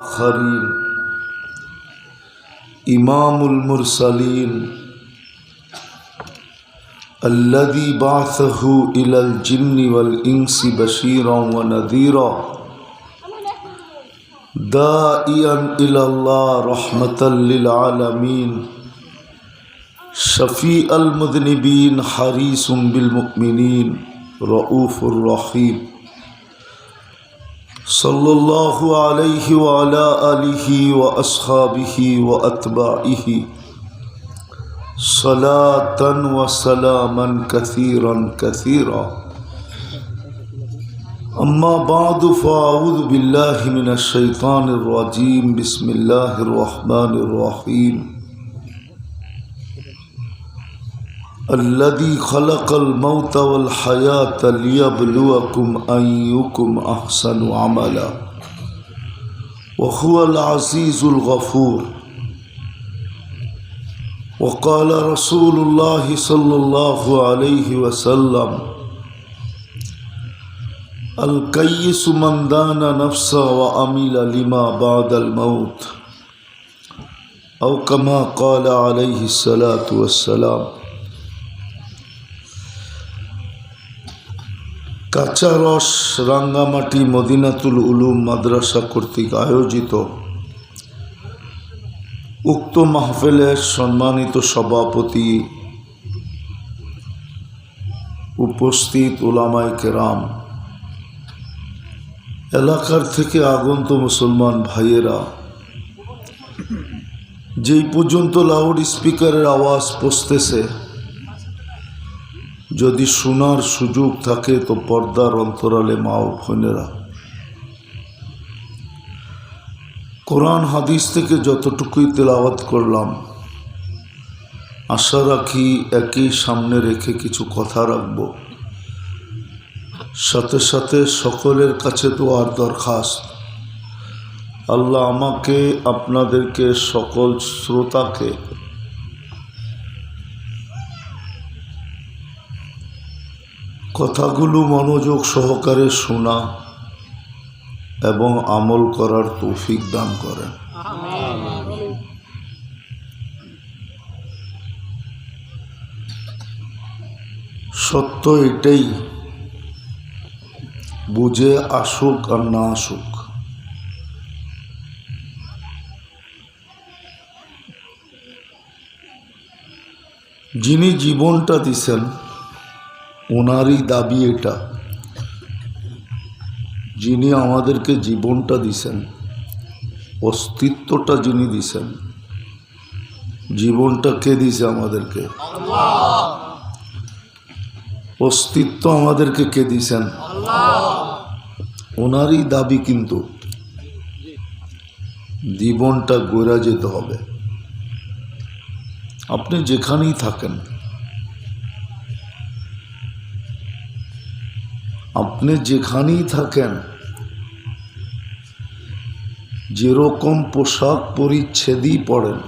आखरीन इमामुल मुरसलीन अल्लज़ी बअसहु इलल जिन्नि वल इंसि बशीरन व नज़ीरा दाइयन इलल्लाह रहमतल लिल आलमीन शफ़ीअल मुज़निबीन हरीसुम बिल मुमिनीन रऊफ़ुर रहीम सल्लल्लाहु अलैहि व अला आलिहि व अस्हाबिहि व अत्बाइहि सलातन व सलामन कसीरन कसीरा अम्मा बादु फ़अऊज़ु बिल्लाहि मिनश शैतानिर रजीम बिस्मिल्लाहिर रहमानिर रहीम अल्लज़ी खलक़ल मौत वल हयात लियब्लुवकुम अय्युकुम अहसनु अमला व हुवल अज़ीज़ुल गफ़ूर व क़ाल रसूलुल्लाहि सल्लल्लाहु अलैहि वसल्लम अल कय्यिसु मन दाना नफ्सा व अमिला लिमा बादल मौत औ कमा क़ाल अलैहि सलातु वस्सलाम। কাঁচারস রাঙ্গামাটি মদিনাতুল উলুম মাদ্রাসা কর্তৃক আয়োজিত উক্ত মাহফিলের সম্মানিত সভাপতি, উপস্থিত উলামায়ে কেরাম, এলাকার থেকে আগত মুসলমান ভাইয়েরা, যেই পর্যন্ত লাউড স্পিকারের আওয়াজ পৌঁছতেছে, যদি শোনার সুযোগ থাকে তো পর্দার অন্তরালে মা ও বোনেরা, কোরআন হাদিস থেকে যতটুকুই তেলাওয়াত করলাম, আশা রাখি একই সামনে রেখে কিছু কথা রাখব। সাথে সাথে সকলের কাছে দোয়ার দরখাস্ত, আল্লাহ আমাকে, আপনাদেরকে, সকল শ্রোতাকে কথাগুলো মনোযোগ সহকারে শোনা এবং আমল করার তৌফিক দান করেন। সত্য এটাই, বুঝে আসুক আর না আসুক, যিনি জীবনটা দিছেন ওনারই দাবি এটা। যিনি আমাদেরকে জীবনটা দিছেন, অস্তিত্বটা যিনি দিছেন, জীবনটা কে দিছে আমাদেরকে? অস্তিত্ব আমাদেরকে কে দিছেন? ওনারই দাবি, কিন্তু জীবনটা গড়া যেতে হবে। আপনি যেখানেই থাকেন, আপনি যেখানেই থাকেন, যেরকম পোশাক পরিচ্ছেদই পড়েন,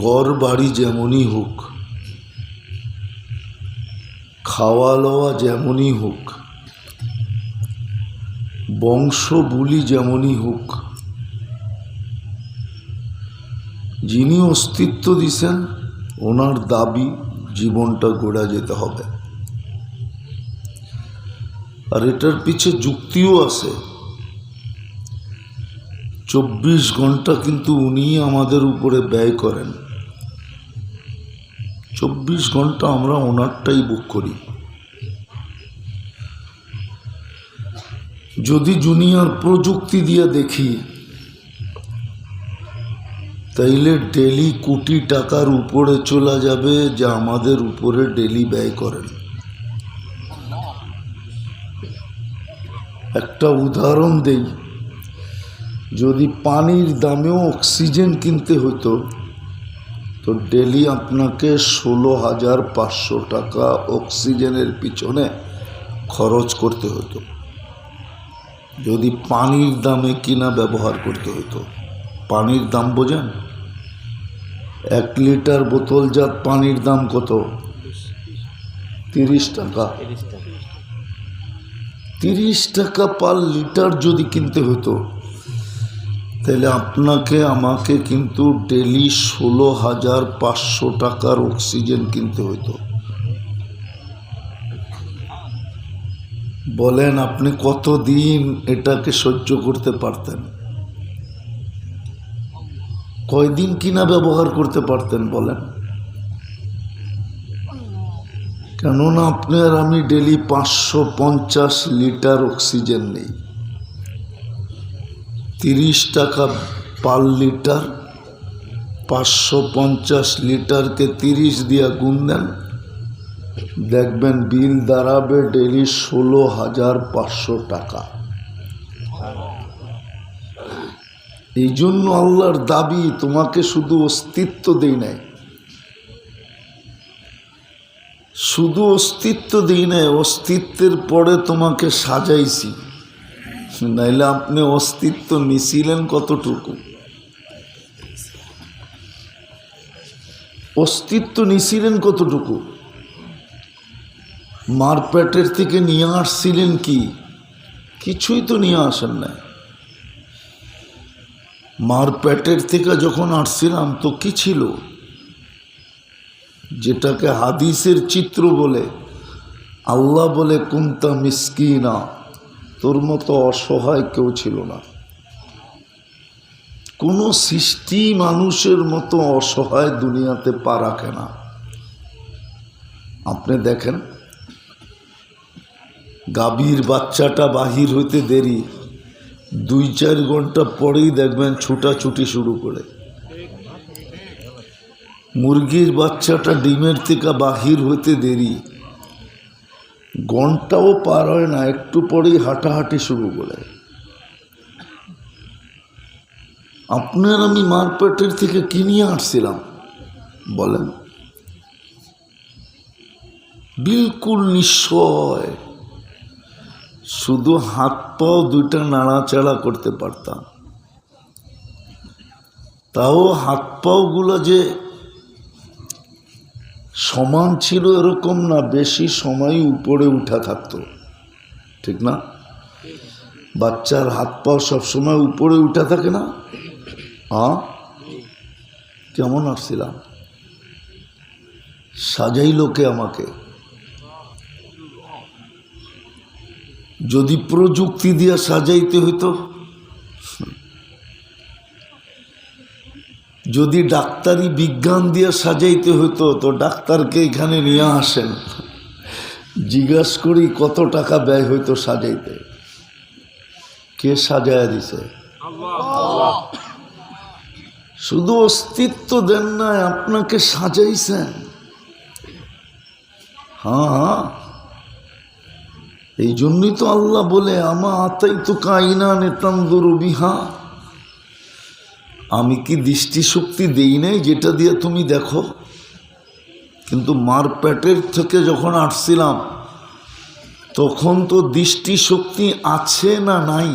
ঘর বাড়ি যেমনই হোক, খাওয়া লওয়া যেমনই হোক, বংশ বুলি যেমনই হোক, যিনি অস্তিত্ব দিছেন ওনার দাবি জীবনটা গড়া যেতে হবে। আর এটার পিছে যুক্তিও আছে। 24 ঘন্টা কিন্তু উনি আমাদের উপরে ব্যয় করেন। 24 ঘন্টা আমরা ওনারটাই বুক করি। যদি দুনিয়ার প্রযুক্তি দিয়ে দেখি, তাইলে ডেলি কোটি টাকার উপরে চলে যাবে যা আমাদের উপরে ডেলি ব্যয় করেন। একটা উদাহরণ দেই, যদি পানির দামেও অক্সিজেন কিনতে হতো তো ডেলি আপনাকে 16,500 টাকা অক্সিজেনের পিছনে খরচ করতে হতো। যদি পানির দামে কিনা ব্যবহার করতে হতো, পানির দাম বোঝেন? 1 লিটার বোতলজাত পানির দাম কত? 30 টাকা। 30 টাকা পার লিটার যদি কিনতে হতো তাহলে আপনাকে আমাকে কিন্তু ডেলি 16,500 টাকার অক্সিজেন কিনতে হতো। বলেন আপনি কতদিন এটাকে সহ্য করতে পারতেন? কয়দিন কিনা ব্যবহার করতে পারতেন বলেন? কেননা আপনার আমি ডেলি 550 লিটার অক্সিজেন নেই। 30 টাকা পার লিটার, 550 লিটারকে 30 দিয়া গুণ দেন, দেখবেন বিল দাঁড়াবে ডেলি 16,500 টাকা। এই জন্য আল্লাহর দাবি, তোমাকে শুধু অস্তিত্ব দেই নাই, শুধু অস্তিত্ব দিই নাই, অস্তিত্বের পরে তোমাকে সাজাইছি। নাইলে আপনি অস্তিত্ব নিছিলেন কতটুকু? অস্তিত্ব নিছিলেন কতটুকু? মার পেটের থেকে নিয়ে আসছিলেন কি? কিছুই তো নিয়ে আসেন না। মার পেটের থেকে যখন আসছিলাম তো কি ছিল? যেটাকে হাদিসের চিত্র বলে, আল্লাহ বলে কুনতা মিসকিনা, তোর মতো অসহায় কেউ ছিল না। কোনো সৃষ্টি মানুষের মতো অসহায় দুনিয়াতে পা রাখে না। আপনি দেখেন, গাভীর বাচ্চাটা বাহির হইতে দেরি, 2-4 ঘন্টা পরেই দেখবেন ছুটাছুটি শুরু করে। মুরগির বাচ্চাটা ডিমের থেকে বাহির হইতে দেরি, ঘন্টাও পার হয় না, একটু পরেই হাঁটাহাঁটি শুরু করে। আপনার আমি মার পেটের থেকে কি নিয়ে আসছিলাম বলেন? বিলকুল নিশ্চয়, শুধু হাত পাও 2টা নাড়াচাড়া করতে পারতাম। তাও হাত পাওগুলো যে সমান ছিল এরকম না, বেশি সময় উপরে উঠা থাকতো, ঠিক না? বাচ্চার হাত পাও সবসময় উপরে উঠা থাকে না? কেমন আসছিলাম? সাজাইল কে আমাকে? যদি প্রযুক্তি দিয়া সাজাইতে হইতো, যদি ডাক্তারি বিজ্ঞান দিয়ে সাজাইতে হইতো, তো ডাক্তারকে এখানে নিয়ে আসেন, জিজ্ঞাস করি কত টাকা ব্যয় হইতো সাজাইতে। কে সাজায়া দিছে? শুধু অস্তিত্ব দেন নাই, আপনাকে সাজাইছেন। হ্যাঁ, এই জন্যই তো আল্লাহ বলে আমা আতাই তো কাইনা নেতান্দুরু বিহা, আমি কি দৃষ্টিশক্তি দেই নাই যেটা দিয়ে তুমি দেখো? কিন্তু মার পেটের থেকে যখন আসছিলাম তখন তো দৃষ্টিশক্তি আছে না নাই?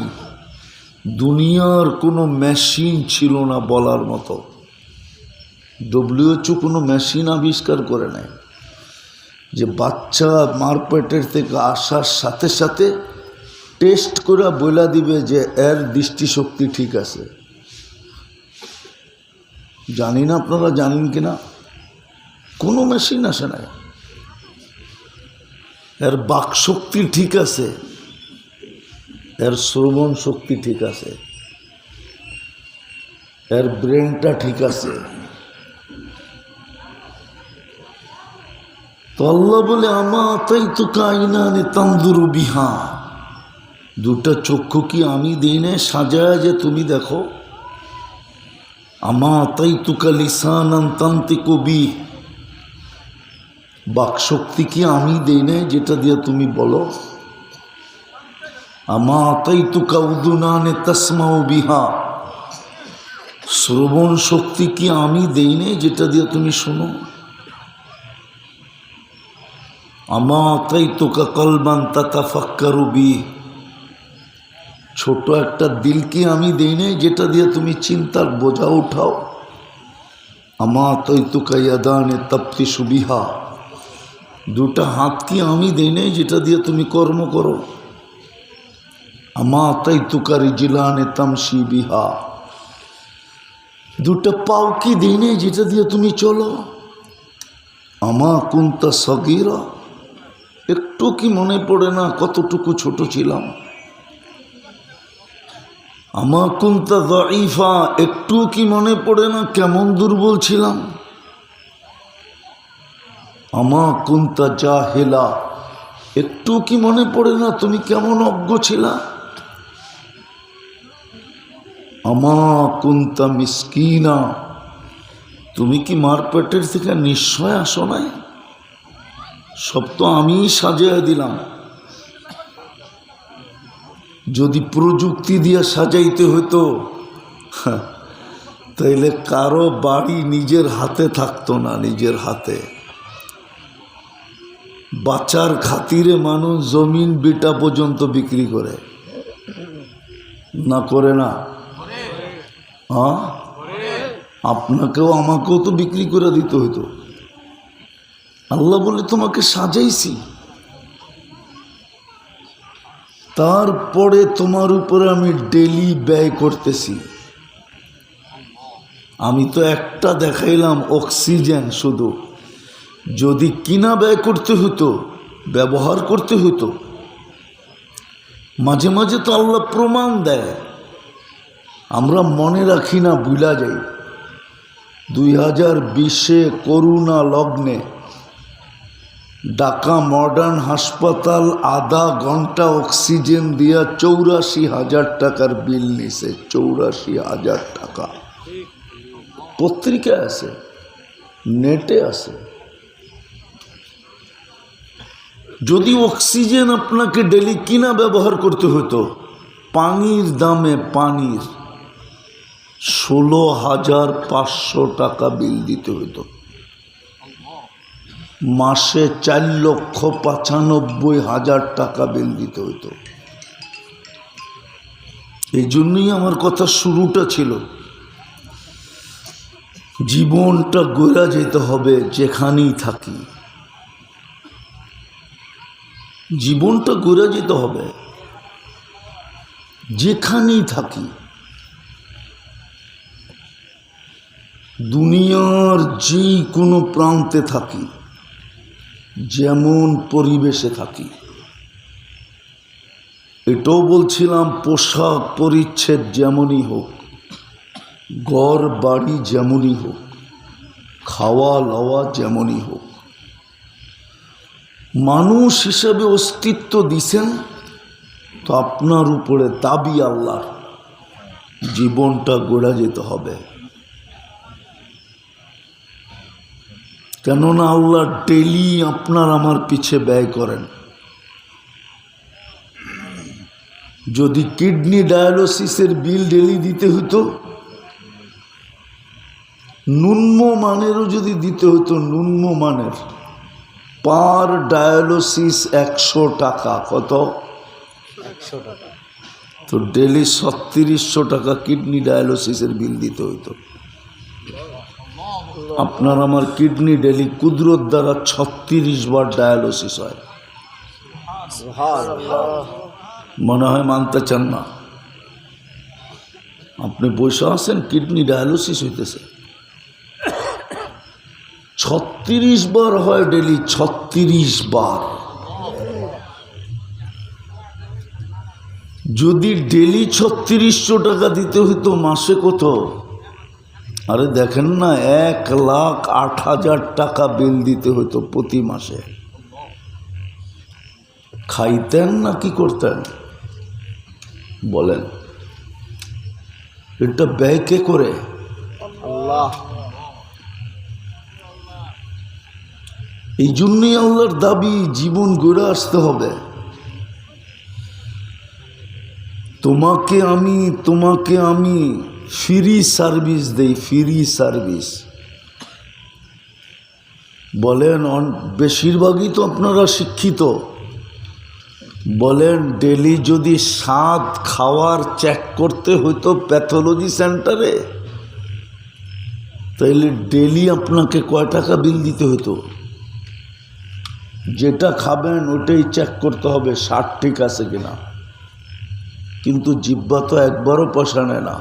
দুনিয়ার কোনো মেশিন ছিল না বলার মতো। WHO কোনো মেশিন আবিষ্কার করে নাই যে বাচ্চা মার পেটের থেকে আসার সাথে সাথে টেস্ট করে বলে দিবে যে এর দৃষ্টিশক্তি ঠিক আছে। জানি না আপনারা জানেন কিনা, কোনো মেশিন আসে না। এর বাকশক্তি ঠিক আছে, এর শ্রবণ শক্তি ঠিক আছে, এর ব্রেনটা ঠিক আছে। তো আল্লাহ বলে আমা তাই তো কাইনা নেতান্দুরু বিহা, 2টা চক্ষু কি আমি দিই না সাজায় যে তুমি দেখো? আমা তাই তুকা লিসানান তান্তিকু বি, বাকশক্তি কি আমি দেই না যেটা দিয়ে তুমি বলো? আমা তাই তুকা উদুনানে তাসমাউ বিহা, শ্রবণ শক্তি কি আমি দেই না যেটা দিয়ে তুমি শোনো? আমা তাই তুকা কলবান তাতাফাক্কারু বি, ছোট একটা দিল কি আমি দেই না যেটা দিয়ে তুমি চিন্তার বোঝা উঠাও? আমা তাই তুকা ইয়াদানে তাফতিশু বিহা, 2টা হাত কি আমি দেই না যেটা দিয়ে তুমি কর্ম করো? আমা তাইতুকা রিজলানে তামশি বিহা, দুটো পাও কি দিই নেই যেটা দিয়ে তুমি চলো। আমা কুনতা সগীরা, একটু কি মনে পড়ে না কতটুকু ছোট ছিলাম। আমা কুনতা যায়ীফা, একটু কি মনে পড়ে না কেমন দুর্বল ছিলাম। আমা কুনতা জাহিলা, একটু কি মনে পড়ে না তুমি কেমন অজ্ঞ ছিলা। আমা কুনতা মিসকিনা, তুমি কি মার পেটের থেকে নিশ্চয় আসো নাই। সব তো আমিই সাজিয়ে দিলাম। যদি প্রযুক্তি দিয়ে সাজাইতে হতো তাইলে কারো বাড়ি নিজের হাতে থাকতো না। নিজের হাতে বাঁচার খাতিরে মানুষ জমিন বিটা পর্যন্ত বিক্রি করে, না করে না? হ্যাঁ, আপনাকেও আমাকেও তো বিক্রি করে দিতে হইতো। আল্লাহ বলে তোমাকে সাজাইছি, তারপরে তোমার উপরে আমি ডেলি ব্যয় করতেছি। আমি তো একটা দেখাইলাম অক্সিজেন, শুধু যদি কিনা ব্যয় করতে হতো, ব্যবহার করতে হতো। মাঝে মাঝে তো আল্লাহ প্রমাণ দেয়, আমরা মনে রাখি না, ভুলা যাই। 2020 করোনা লগ্নে ঢাকা মডার্ন হাসপাতাল আধা ঘন্টা অক্সিজেন দিয়া 84,000 টাকার বিল নিছে। 84,000 টাকা। পত্রিকা আছে, নেটে আছে। যদি অক্সিজেন আপনাকে ডেলি কিনা ব্যবহার করতে হতো, পানির দামে পানির 16,500 টাকা বিল দিতে হতো। মাসে 4,95,000 টাকা বিল দিতে হতো। এই জন্যই আমার কথা শুরুটা ছিল, জীবনটা গড়া যেতে হবে যেখানেই থাকি। জীবনটা গড়ে যেতে হবে যেখানেই থাকি। দুনিয়ার যে কোনো প্রান্তে থাকি, যেমন পরিবেশে থাকি। এটাও বলছিলাম, পোশাক পরিচ্ছদ যেমনই হোক, ঘর বাড়ি যেমনই হোক, খাওয়া লওয়া যেমনই হোক, মানুষ হিসেবে অস্তিত্ব দিছেন, তো আপনার উপরে দাবি আল্লাহ, জীবনটা গড়া যেতে হবে। কেননা আল্লাহ ডেলি আপনার আমার পিছে ব্যয় করেন। যদি কিডনি ডায়ালিসিসের বিল ডেলি দিতে হতো, ন্যূনম মানেরও যদি দিতে হতো, ন্যূনম মানের পার ডায়ালিসিস 100 টাকা। কত? 100 টাকা। তো ডেলি 3600 টাকা কিডনি ডায়ালিসিসের বিল দিতে হইতো। আপনার আমার কিডনি ডেলি কুদরত দ্বারা 36 বার ডায়ালিসিস হয়। মনে হয় মানতে চান না। আপনি বসে আছেন, কিডনি ডায়ালিসিস হইতেছে। 36 বার হয় ডেলি, 36 বার। যদি ডেলি 3600 টাকা দিতে হইতো, মাসে কত? আরে দেখেন না, 1,08,000 টাকা বিল দিতে হতো প্রতি মাসে। খাইতেন না কি করতেন বলেন? এটা ব্যয় কে করে? আল্লাহ। এই জন্যই আল্লাহর দাবি, জীবন গড়ে আসতে হবে। তোমাকে আমি ফ্রি সার্ভিস দেই, ফ্রি সার্ভিস। বলেন, বেশিরভাগই তো আপনারা শিক্ষিত। বলেন, ডেলি যদি স্বাদ খাওয়ার চেক করতে হইতো প্যাথোলজি সেন্টারে, তাইলে ডেলি আপনাকে কয় টাকা বিল দিতে হতো? যেটা খাবেন ওটাই চেক করতে হবে স্বাদ ঠিক আছে কিনা। কিন্তু জিহ্বা তো একবারও পয়সা নেয় না,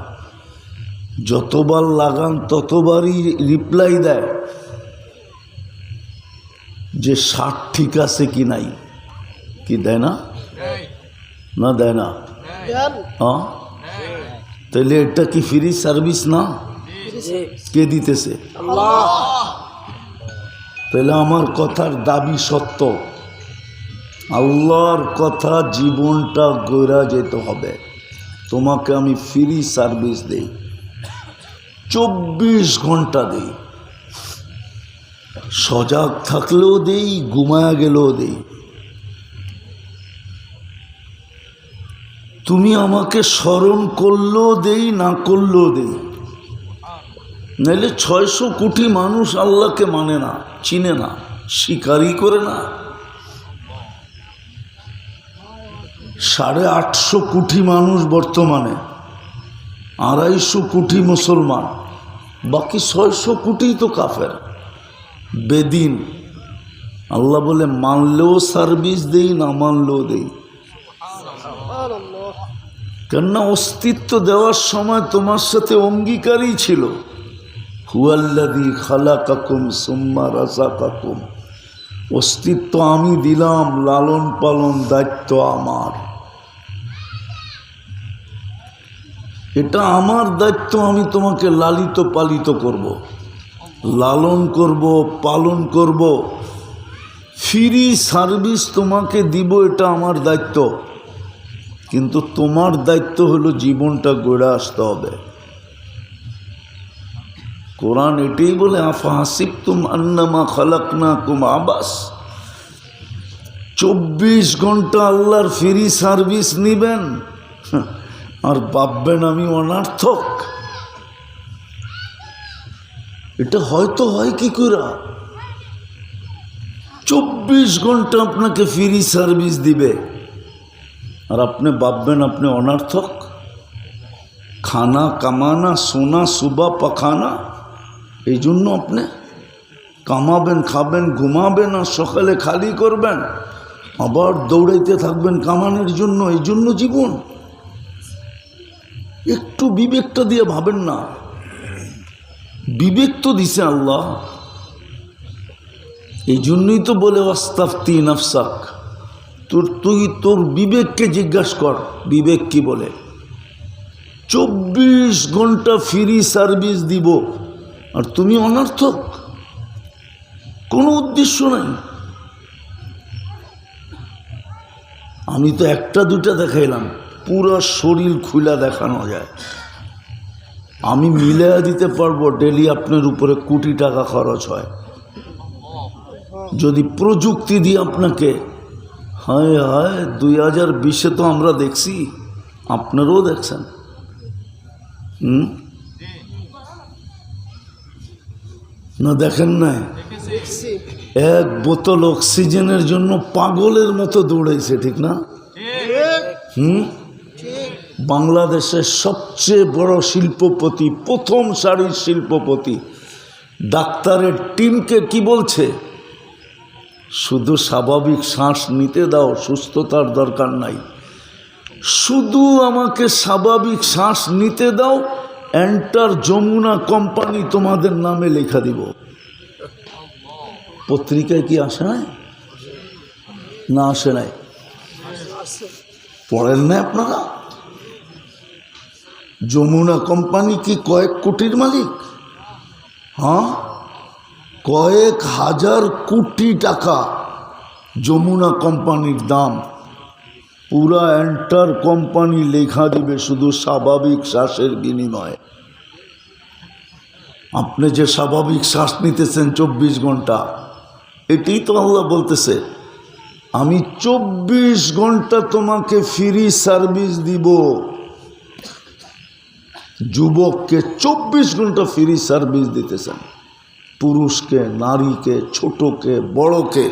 যতবার লাগান ততবারই রিপ্লাই দেয় যে 60 ঠিক আছে কি নাই। কি দেয় না? না দেয় না? হ্যাঁ, তাহলে এটা কি ফ্রি সার্ভিস না? কে দিতেছে? তাহলে আমার কথার দাবি সত্য, আল্লাহর কথা জীবনটা গড়া যেতে হবে। তোমাকে আমি ফ্রি সার্ভিস দেই, 24 ঘন্টা দেই, সজাগ থাকলেও দেই, ঘুমায়া গেলেও দেই। তুমি আমাকে স্মরণ করলেও দেই, না করলেও দেই। নাহলে 600 কোটি মানুষ আল্লাহকে মানে না, চিনে না, স্বীকারই করে না। 850 কোটি মানুষ বর্তমানে, 250 কোটি মুসলমান, বাকি 600 কোটি তো কাফের বেদিন। আল্লাহ বলে মানলেও সার্ভিস দেই, না মানলেও দেই। কেননা অস্তিত্ব দেওয়ার সময় তোমার সাথে অঙ্গীকারই ছিল, হুয়াল্লাযী খালাকাকুম সুম্মা রাযাকাকুম। অস্তিত্ব আমি দিলাম, লালন পালন দায়িত্ব আমার। এটা আমার দায়িত্ব, আমি তোমাকে লালিত পালিত করব, লালন করব, পালন করব, ফ্রি সার্ভিস তোমাকে দিব, এটা আমার দায়িত্ব। কিন্তু তোমার দায়িত্ব হলো জীবনটা গড়ে আসতে হবে। কোরআন এটাই বলে, আফাহাসিবতুম আন্নামা খালাকনাকুম আবাস। 24 ঘন্টা আল্লাহর ফ্রি সার্ভিস নিবেন আর ভাববেন আমি অনার্থক। এটা হয়তো হয় কি করে? 24 ঘন্টা আপনাকে ফ্রি সার্ভিস দিবে আর আপনি ভাববেন আপনি অনার্থক। খানা কামানা, সোনা সুবা পাখানা, এই জন্য আপনি কামাবেন, খাবেন, ঘুমাবেন আর সকালে খালি করবেন, আবার দৌড়াইতে থাকবেন কামানোর জন্য। এই জন্য জীবন। একটু বিবেকটা দিয়ে ভাবেন না। বিবেক তো দিছে আল্লাহ, এই জন্যই তো বলে ওয়াস্তাফতি নাফসাক। তুই তোর বিবেককে জিজ্ঞাসা কর, বিবেক কি বলে। 24 ঘন্টা ফ্রি সার্ভিস দিব আর তুমি অনর্থক, কোনো উদ্দেশ্য নাই। আমি তো একটা দুটা দেখাইলাম, পুরো শরীর খুলা দেখানো যায়। আমি মিলিয়ে দিতে পারবো ডেলি আপনার উপরে কোটি টাকা খরচ হয় যদি প্রযুক্তি দিয়ে আপনাকে। হায় হায়, 2020-এ তো আমরা দেখছি, আপনারাও দেখছেন। না দেখেন নাই? এক বোতল অক্সিজেনের জন্য পাগলের মতো দৌড়াইছে, ঠিক না? বাংলাদেশের সবচেয়ে বড় শিল্পপতি, প্রথম সারির শিল্পপতি, ডাক্তারের টিমকে কি বলছে? শুধু স্বাভাবিক শ্বাস নিতে দাও, সুস্থতার দরকার নাই, শুধু আমাকে স্বাভাবিক শ্বাস নিতে দাও, এন্টার যমুনা কোম্পানি তোমাদের নামে লেখা দিব। পত্রিকায় কি আসে নাই? না আসে নাই? পড়েন না আপনারা? যমুনা কোম্পানি কি কয়েক কোটির মালিক? হ্যাঁ, কয়েক হাজার কোটি টাকা যমুনা কোম্পানির দাম। পুরা এন্টার কোম্পানি লেখা দিবে শুধু স্বাভাবিক শ্বাসের বিনিময়ে। আপনি যে স্বাভাবিক শ্বাস নিতেছেন 24 ঘন্টা, এটাই তো আল্লাহ বলতেছে, আমি 24 ঘন্টা তোমাকে ফ্রি সার্ভিস দিব। যুবককে 24 ঘন্টা ফ্রি সার্ভিস দিতেছেন, পুরুষকে, নারীকে, ছোটকে, বড়কে।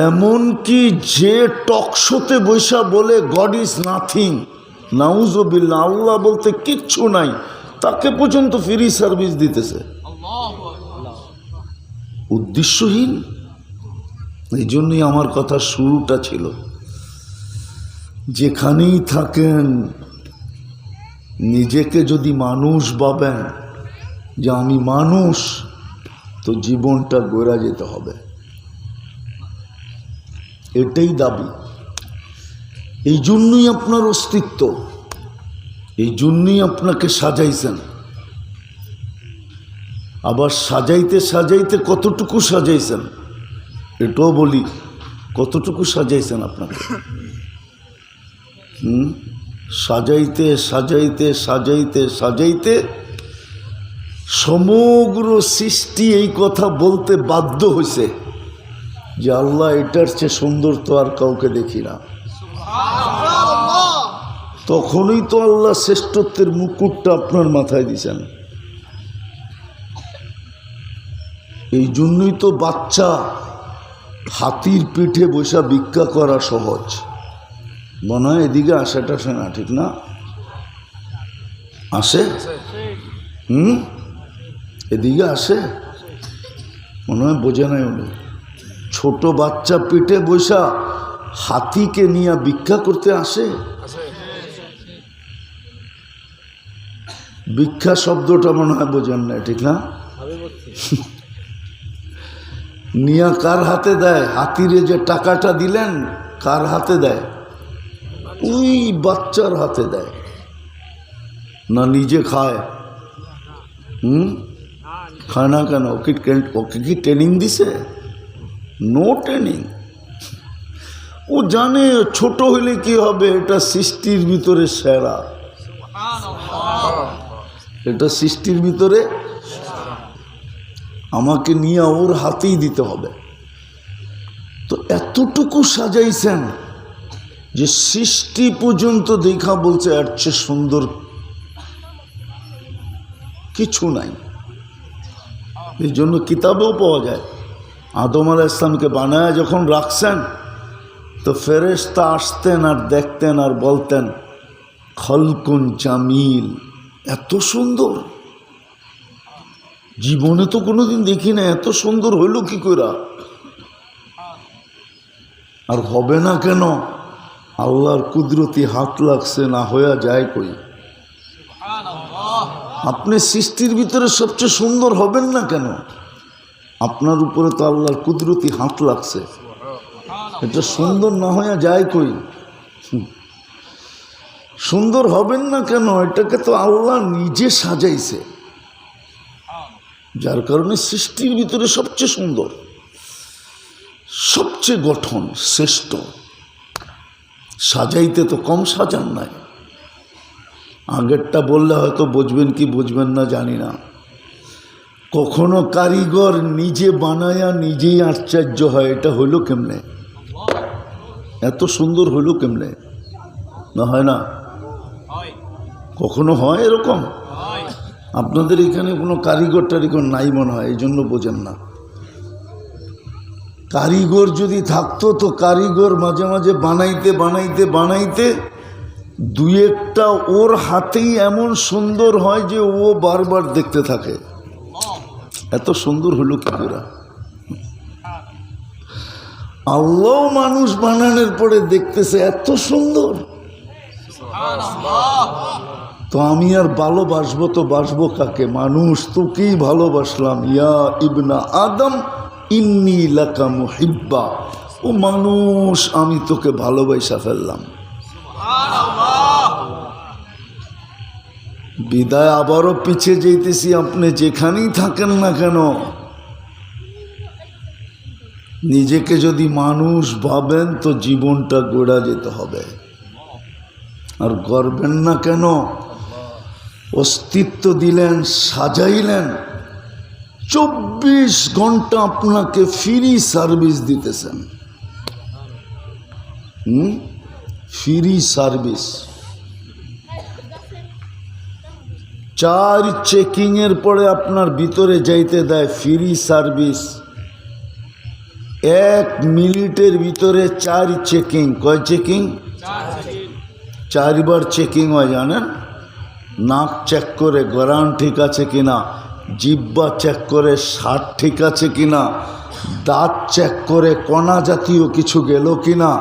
এমনকি যে টকশোতে বৈশা বলে গড ইজ নাথিং, নাউজুবিল্লাহ, আল্লাহ বলতে কিচ্ছু নাই, তাকে পর্যন্ত ফ্রি সার্ভিস দিতেছে। উদ্দেশ্যহীন। এই জন্যই আমার কথা শুরুটা ছিল, যেখানেই থাকেন নিজেকে যদি মানুষ ভাবেন যে আমি মানুষ, তো জীবনটা গড়া যেতে হবে, এটাই দাবি। এই জন্যই আপনার অস্তিত্ব, এই জন্যই আপনাকে সাজাইছেন। আবার সাজাইতে সাজাইতে কতটুকু সাজাইছেন এটাও বলি, কতটুকু সাজাইছেন আপনাকে। সাজাইতে সাজাইতে সাজাইতে সাজাইতে সমগ্র সৃষ্টি এই কথা বলতে বাধ্য হয়েছে যে আল্লাহ এটার চেয়ে সুন্দর তো আর কাউকে দেখি না। তখনই তো আল্লাহ শ্রেষ্ঠত্বের মুকুটটা আপনার মাথায় দিয়েছেন। এই জন্যই তো বাচ্চা হাতির পিঠে বসা ভিক্ষা করা সহজ মনে হয়। এদিকে আসাটা আসে না, ঠিক না? আসে? এদিকে আসে মনে হয়, বোঝে নাই উনি। ছোট বাচ্চা পিঠে বসা হাতিকে নিয়ে ভিক্ষা করতে আসে। ভিক্ষা শব্দটা মনে হয় বোঝেন না, ঠিক না? নিয়া কার হাতে দেয়? হাতিরে যে টাকাটা দিলেন কার হাতে দেয়? ওই বাচ্চার হাতে দেয় না, নিজে খায়? খায় না কেন? ওকে কি ট্রেনিং দিছে? No training. ও জানে ছোট হইলে কি হবে, এটা সৃষ্টির ভিতরে সেরা, এটা সৃষ্টির ভিতরে আমাকে নিয়ে ওর হাতেই দিতে হবে। তো এতটুকু সাজাইছেন যে সৃষ্টি পর্যন্ত দেখা বলছে এর চেয়ে সুন্দর কিছু নাই। এই জন্য কিতাবেও পাওয়া যায়, আদম আলাইহিস সালামকে বানায় যখন রাখছেন তো ফেরেশতা আসতেন আর দেখতেন আর বলতেন খলকুন জামিল, এত সুন্দর, জীবনে তো কোনোদিন দেখি না, এত সুন্দর হইল কি করে? আর হবে না কেন? আল্লাহর কুদরতি হাত লাগছে, না হইয়া যায় কই? আপনি সৃষ্টির ভিতরে সবচেয়ে সুন্দর হবেন না কেন? আপনার উপরে তো আল্লাহর কুদরতি হাত লাগছে, এটা সুন্দর না হইয়া যায় কই? সুন্দর হবেন না কেন? এটাকে তো আল্লাহ নিজে সাজাইছে, যার কারণে সৃষ্টির ভিতরে সবচেয়ে সুন্দর, সবচেয়ে গঠন শ্রেষ্ঠ। সাজাইতে তো কম সাজান নাই। আগেরটা বললে হয়তো বুঝবেন কি বুঝবেন না জানি না। কখনো কারিগর নিজে বানায়া নিজেই আশ্চর্য হয়, এটা হইল কেমনে, এত সুন্দর হইল কেমনে? না হয় না? কখনো হয় এরকম? আপনাদের এখানে কোনো কারিগর টারিগর নাই মনে হয়, এই জন্য বোঝেন না। কারিগর যদি থাকতো তো কারিগর মাঝে মাঝে বানাইতে বানাইতে বানাইতে দুই একটা ওর হাতেই এমন সুন্দর হয় যে ও বারবার দেখতে থাকে এত সুন্দর হলো কি করে। আল্লাহ মানুষ বানানোর পরে দেখতেছে এত সুন্দর, তো আমি আর ভালোবাসবো তো বাসবো কাকে? মানুষ তোকেই ভালোবাসলাম, ইয়া ইবনা আদম ইন্নী লাকা মুহিব্বা, ও মানুষ আমি তোকে ভালোবাসা ফেললাম। বিদায় আবারও পিছিয়ে যেতেছি। আপনি যেখানেই থাকেন না কেন, নিজেকে যদি মানুষ ভাবেন তো জীবনটা গড়া যেতে হবে। আর গড়বেন না কেন? অস্তিত্ব দিলেন, সাজাইলেন, 24 ঘন্টা আপনাকে ফ্রি সার্ভিস দিতেছেন। Free service. 4 চেকিংয়ের পরে আপনার ভিতরে যাইতে দেয় ফ্রি সার্ভিস। 1 মিনিটের ভিতরে 4 চেকিং। কয় চেকিং? 4 বার চেকিং হয় জানেন। নাক চেক করে গরান ঠিক আছে কিনা, জিহ্বা চেক করে স্বাদ ঠিক আছে কিনা, দাঁত চেক করে কণা জাতীয় কিছু গেল কিনা,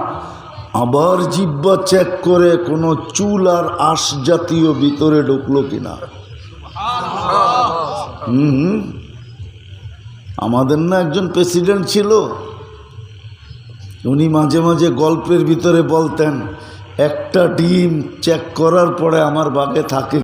আবার জিহ্বা চেক করে কোনো চুল আর আঁশ জাতীয় ভিতরে ঢুকলো কিনা। আমাদের না একজন প্রেসিডেন্ট ছিল, উনি মাঝে মাঝে গল্পের ভিতরে বলতেন, একটা ডিম চেক করার পরে আমার বাগে থাকে